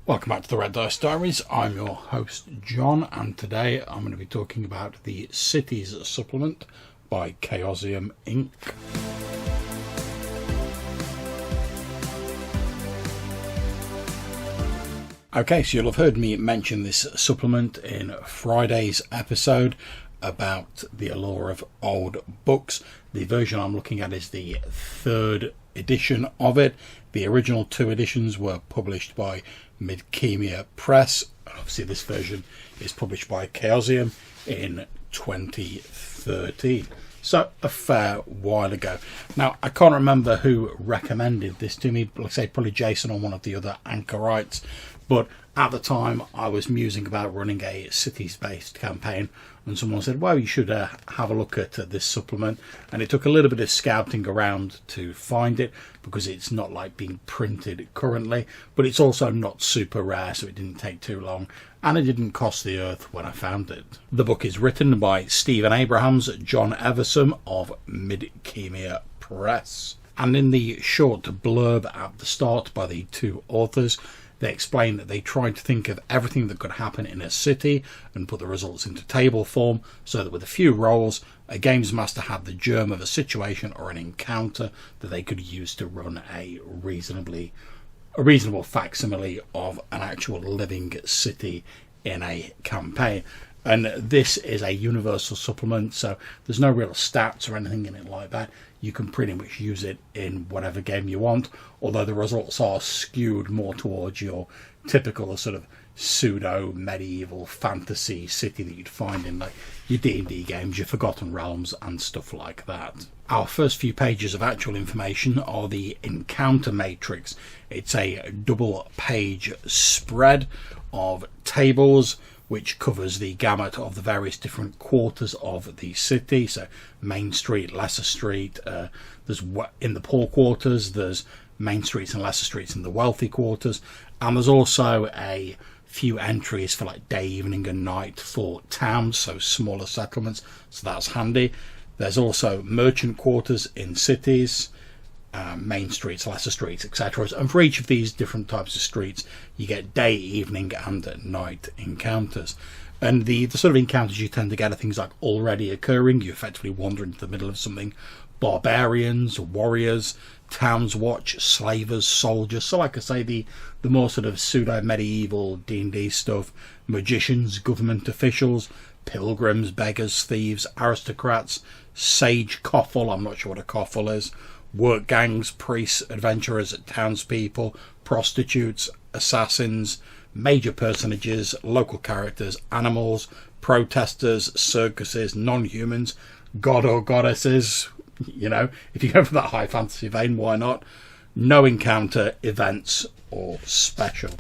Welcome back to the Red Dice Diaries. I'm your host John, and today I'm going to be talking about the Cities supplement by Chaosium Inc. Okay, so you'll have heard me mention this supplement in Friday's episode about the allure of old books. The version I'm looking at is the third edition of it. The original two editions were published by Midkemia Press, and obviously this version is published by Chaosium in 2013, so a fair while ago. Now, I can't remember who recommended this to me, let's say probably Jason or one of the other anchorites, but at the time I was musing about running a cities-based campaign, and someone said, well, you should have a look at this supplement. And it took a little bit of scouting around to find it, because it's not like being printed currently, but it's also not super rare, so it didn't take too long, and it didn't cost the earth when I found it. The book is written by Stephen Abrahams, John Eversome of Midkemia Press, and in the short blurb at the start by the two authors, they explain that they tried to think of everything that could happen in a city and put the results into table form, so that with a few rolls, a games master had the germ of a situation or an encounter that they could use to run a reasonable facsimile of an actual living city in a campaign. And this is a universal supplement, so there's no real stats or anything in it like that. You can pretty much use it in whatever game you want, although the results are skewed more towards your typical sort of pseudo medieval fantasy city that you'd find in like your D&D games, your Forgotten Realms and stuff like that. Our first few pages of actual information are the encounter matrix. It's a double page spread of tables which covers the gamut of the various different quarters of the city. So Main Street, Lesser Street, there's in the poor quarters, there's main streets and lesser streets in the wealthy quarters, and there's also a few entries for like day, evening and night for towns, so smaller settlements, so that's handy. There's also merchant quarters in cities, main streets, lesser streets, etc. And for each of these different types of streets, you get day, evening and night encounters. And the sort of encounters you tend to get are things like already occurring. You effectively wander into the middle of something. Barbarians, warriors, towns watch, slavers, soldiers. So like I say, the more sort of pseudo-medieval D&D stuff. Magicians, government officials, pilgrims, beggars, thieves, aristocrats, sage coffle, I'm not sure what a coffle is, work gangs, priests, adventurers, townspeople, prostitutes, assassins, major personages, local characters, animals, protesters, circuses, non-humans, god or goddesses. You know, if you go for that high fantasy vein, why not? No encounter, events, or special.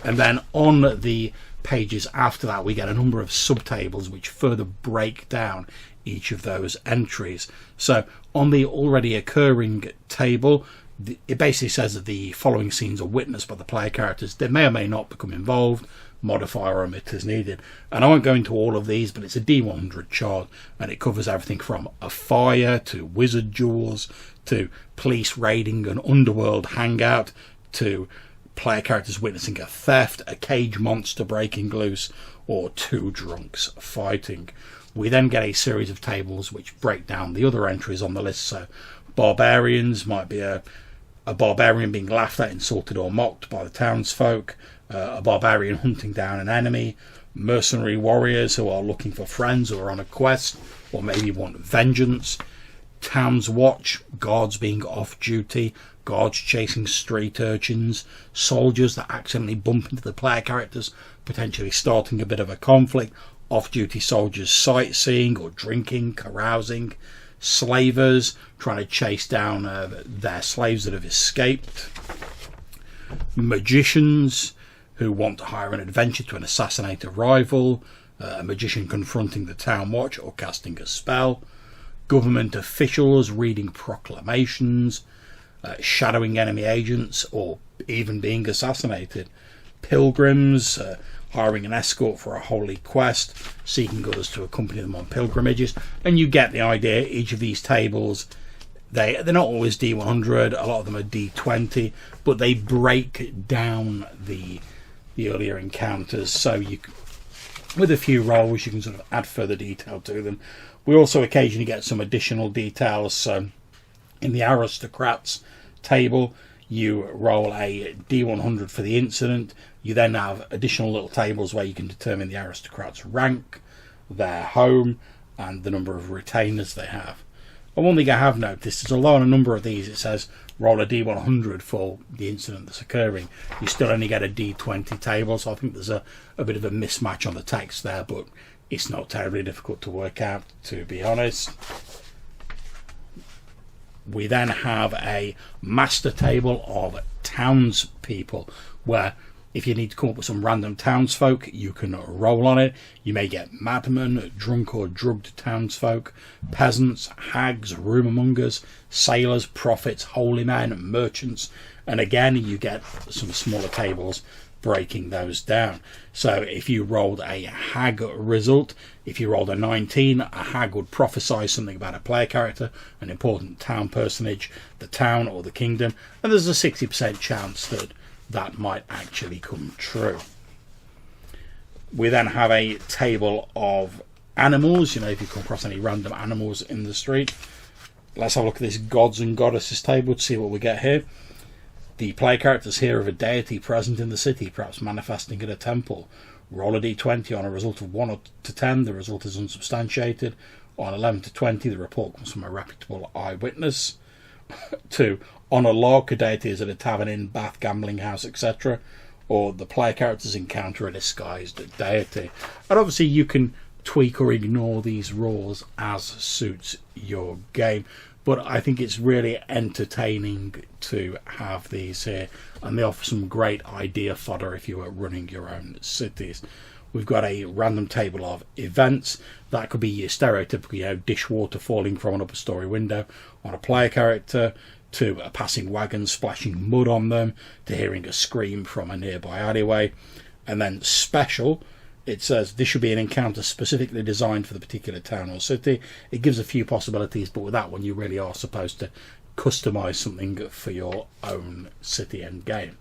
And then on the pages after that, we get a number of subtables which further break down each of those entries. So on the already occurring table, it basically says that the following scenes are witnessed by the player characters. They may or may not become involved, modify or omit as needed. And I won't go into all of these, but it's a D100 chart, and it covers everything from a fire to wizard duels to police raiding an underworld hangout to player characters witnessing a theft, a cage monster breaking loose, or two drunks fighting. We then get a series of tables which break down the other entries on the list. So barbarians might be a barbarian being laughed at, insulted or mocked by the townsfolk, a barbarian hunting down an enemy, mercenary warriors who are looking for friends or are on a quest or maybe want vengeance, towns watch, guards being off duty, guards chasing street urchins, soldiers that accidentally bump into the player characters, potentially starting a bit of a conflict, off-duty soldiers sightseeing or drinking, carousing, slavers trying to chase down their slaves that have escaped, magicians who want to hire an adventure to assassinate a rival, a magician confronting the town watch or casting a spell, government officials reading proclamations, shadowing enemy agents or even being assassinated, pilgrims hiring an escort for a holy quest, seeking others to accompany them on pilgrimages. And you get the idea. Each of these tables, they're not always D100, a lot of them are D20, but they break down the the earlier encounters. So with a few rolls, you can sort of add further detail to them. We also occasionally get some additional details. So in the aristocrats table, you roll a D100 for the incident. You then have additional little tables where you can determine the aristocrats' rank, their home, and the number of retainers they have. And one thing I have noticed is, although on a number of these it says roll a D100 for the incident that's occurring, you still only get a D20 table. So I think there's a bit of a mismatch on the text there, but it's not terribly difficult to work out, to be honest. We then have a master table of townspeople, where if you need to come up with some random townsfolk, you can roll on it. You may get madmen, drunk or drugged townsfolk, peasants, hags, rumourmongers, sailors, prophets, holy men, merchants, and again you get some smaller tables breaking those down. So if you rolled a hag result, if you rolled a 19, a hag would prophesy something about a player character, an important town personage, the town or the kingdom, and there's a 60% chance that might actually come true. We then have a table of animals. If you come across any random animals in the street. Let's have a look at this gods and goddesses table to see what we get here. The player characters here of a deity present in the city, perhaps manifesting at a temple. Roll a d20 on a result of 1 to 10. The result is unsubstantiated. On 11 to 20, the report comes from a reputable eyewitness. 2. On a log, a deity is at a tavern, inn, bath, gambling house, etc. Or the player characters encounter a disguised deity. And obviously you can tweak or ignore these rules as suits your game. But I think it's really entertaining to have these here, and they offer some great idea fodder if you are running your own cities. We've got a random table of events. That could be your stereotypical, dishwater falling from an upper story window on a player character, to a passing wagon splashing mud on them, to hearing a scream from a nearby alleyway. And then special, it says this should be an encounter specifically designed for the particular town or city. It gives a few possibilities, but with that one you really are supposed to customize something for your own city and game.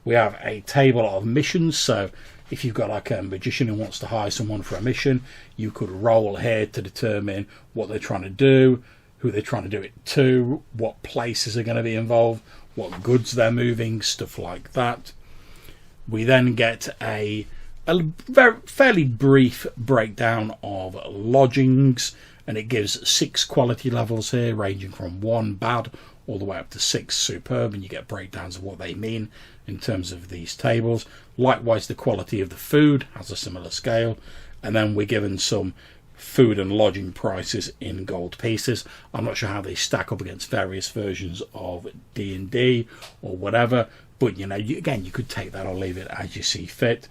We have a table of missions. So if you've got like a magician who wants to hire someone for a mission, you could roll here to determine what they're trying to do, who they're trying to do it to, what places are going to be involved, what goods they're moving, stuff like that. We then get a fairly brief breakdown of lodgings, and it gives 6 quality levels here, ranging from 1 bad all the way up to 6 superb, and you get breakdowns of what they mean in terms of these tables. Likewise, the quality of the food has a similar scale, and then we're given some food and lodging prices in gold pieces. I'm not sure how they stack up against various versions of D&D or whatever, but again, you could take that or leave it as you see fit.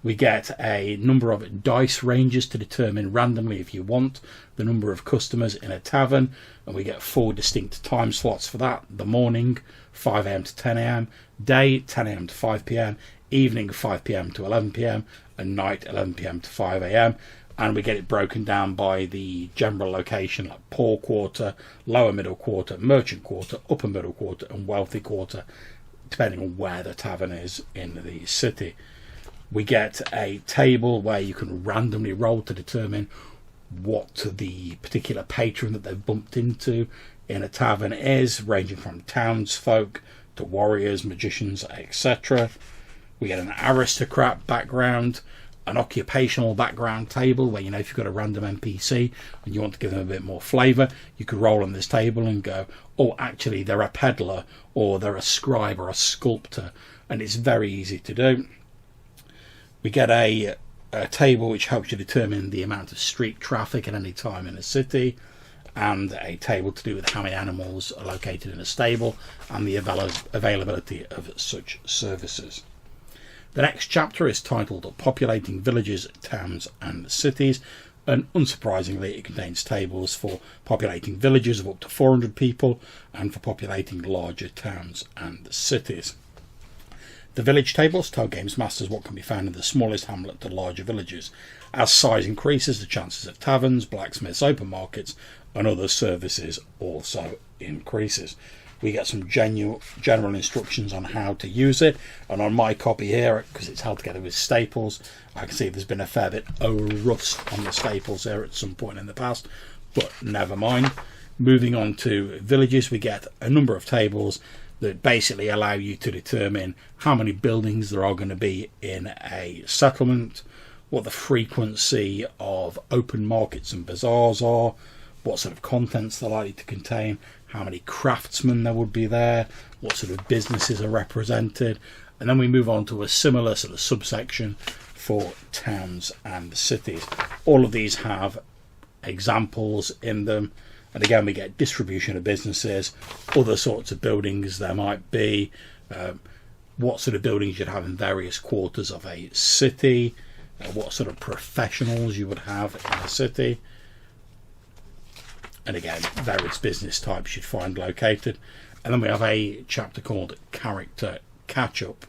We get a number of dice ranges to determine randomly, if you want, the number of customers in a tavern, and we get 4 distinct time slots for that. The morning, 5 a.m. to 10 a.m, day, 10 a.m. to 5 p.m, evening, 5 p.m. to 11 p.m, and night, 11 p.m. to 5 a.m. And we get it broken down by the general location, like poor quarter, lower middle quarter, merchant quarter, upper middle quarter, and wealthy quarter, depending on where the tavern is in the city. We get a table where you can randomly roll to determine what the particular patron that they've bumped into in a tavern is, ranging from townsfolk to warriors, magicians, etc. We get an aristocrat background, an occupational background table where, if you've got a random NPC and you want to give them a bit more flavour, you could roll on this table and go, oh, actually they're a peddler, or they're a scribe or a sculptor, and it's very easy to do. We get a table which helps you determine the amount of street traffic at any time in a city, and a table to do with how many animals are located in a stable and the availability of such services. The next chapter is titled Populating Villages, Towns and Cities, and unsurprisingly it contains tables for populating villages of up to 400 people and for populating larger towns and cities. The village tables tell games masters what can be found in the smallest hamlet to larger villages. As size increases, the chances of taverns, blacksmiths, open markets and other services also increases. we get some general instructions on how to use it. And on my copy here, because it's held together with staples, I can see there's been a fair bit of rust on the staples there at some point in the past, but never mind. Moving on to villages, we get a number of tables that basically allow you to determine how many buildings there are going to be in a settlement, what the frequency of open markets and bazaars are, what sort of contents they're likely to contain, how many craftsmen there would be there, what sort of businesses are represented. And then we move on to a similar sort of subsection for towns and cities. All of these have examples in them. And again, we get distribution of businesses, other sorts of buildings there might be, what sort of buildings you'd have in various quarters of a city, what sort of professionals you would have in a city. And again, various business types you'd find located. And then we have a chapter called Character Catch-Up.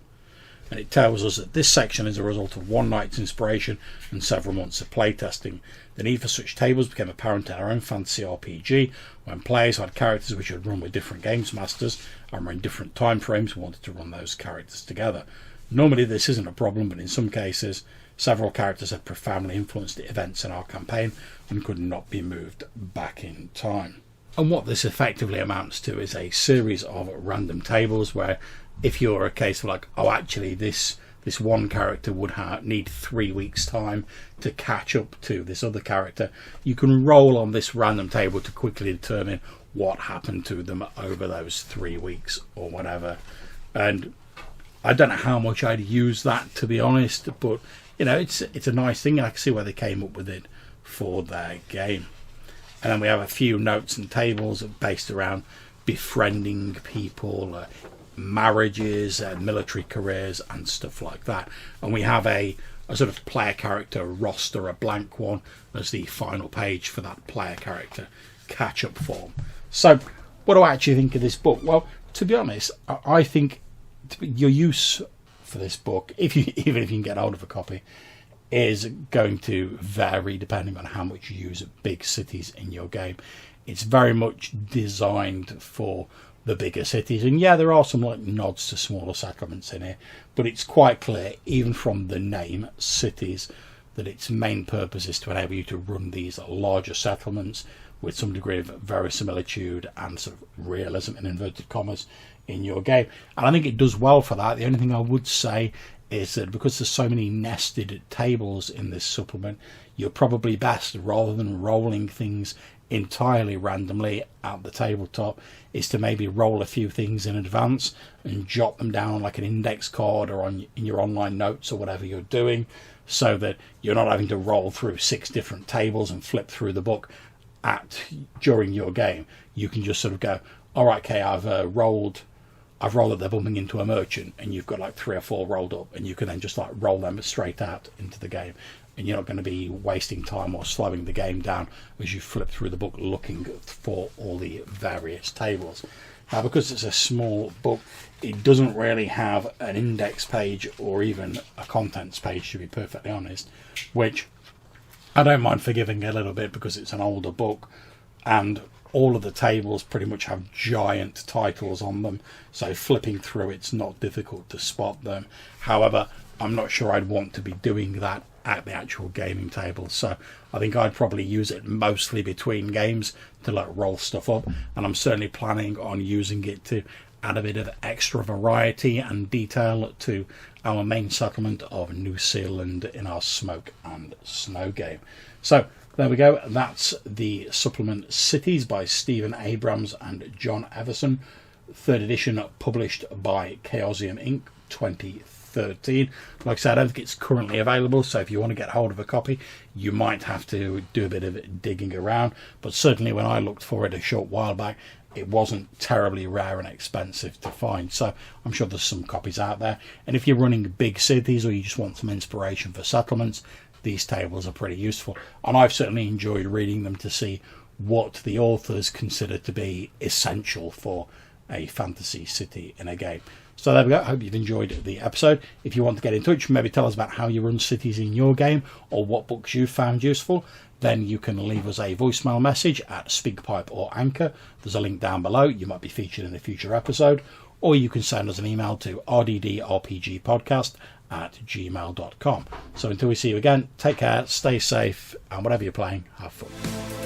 And it tells us that this section is a result of one night's inspiration and several months of playtesting. The need for such tables became apparent in our own fantasy RPG when players had characters which had run with different games masters and were in different time frames and wanted to run those characters together. Normally this isn't a problem, but in some cases several characters had profoundly influenced the events in our campaign and could not be moved back in time. And what this effectively amounts to is a series of random tables where if you're a case of like, oh, actually this one character would need 3 weeks time to catch up to this other character, you can roll on this random table to quickly determine what happened to them over those 3 weeks or whatever. And I don't know how much I'd use that, to be honest, but you know, it's a nice thing. I can see where they came up with it for their game. And then we have a few notes and tables based around befriending people, marriages, military careers and stuff like that. And we have a sort of player character roster, a blank one, as the final page for that player character catch-up form. So what do I actually think of this book? Well, to be honest, I think your use for this book, even if you can get hold of a copy, is going to vary depending on how much you use big cities in your game. It's very much designed for the bigger cities, and yeah, there are some like nods to smaller settlements in here, but it's quite clear even from the name cities that its main purpose is to enable you to run these larger settlements with some degree of verisimilitude and sort of realism in inverted commas in your game. And I think it does well for that. The only thing I would say is that because there's so many nested tables in this supplement, you're probably best, rather than rolling things entirely randomly at the tabletop, is to maybe roll a few things in advance and jot them down like an index card or in your online notes or whatever you're doing, so that you're not having to roll through 6 different tables and flip through the book during your game. You can just sort of go, all right, okay, I've rolled that they're bumping into a merchant, and you've got like 3 or 4 rolled up, and you can then just like roll them straight out into the game, and you're not going to be wasting time or slowing the game down as you flip through the book looking for all the various tables. Now, because it's a small book, it doesn't really have an index page or even a contents page, to be perfectly honest, which I don't mind forgiving a little bit because it's an older book, and all of the tables pretty much have giant titles on them, so flipping through it's not difficult to spot them. However, I'm not sure I'd want to be doing that at the actual gaming table, so I think I'd probably use it mostly between games to like roll stuff up, and I'm certainly planning on using it to add a bit of extra variety and detail to our main settlement of New Zealand in our Smoke and Snow game. So there we go. That's the supplement Cities by Stephen Abrams and John Everson, 3rd edition, published by Chaosium Inc. 2013. Like I said, I don't think it's currently available, so if you want to get hold of a copy, you might have to do a bit of digging around, but certainly when I looked for it a short while back, it wasn't terribly rare and expensive to find, so I'm sure there's some copies out there. And if you're running big cities or you just want some inspiration for settlements, these tables are pretty useful, and I've certainly enjoyed reading them to see what the authors consider to be essential for a fantasy city in a game. So there we go. I hope you've enjoyed the episode. If you want to get in touch, maybe tell us about how you run cities in your game or what books you've found useful, then you can leave us a voicemail message at SpeakPipe or Anchor. There's a link down below. You might be featured in a future episode. Or you can send us an email to rddrpgpodcast@gmail.com. So until we see you again, take care, stay safe, and whatever you're playing, have fun.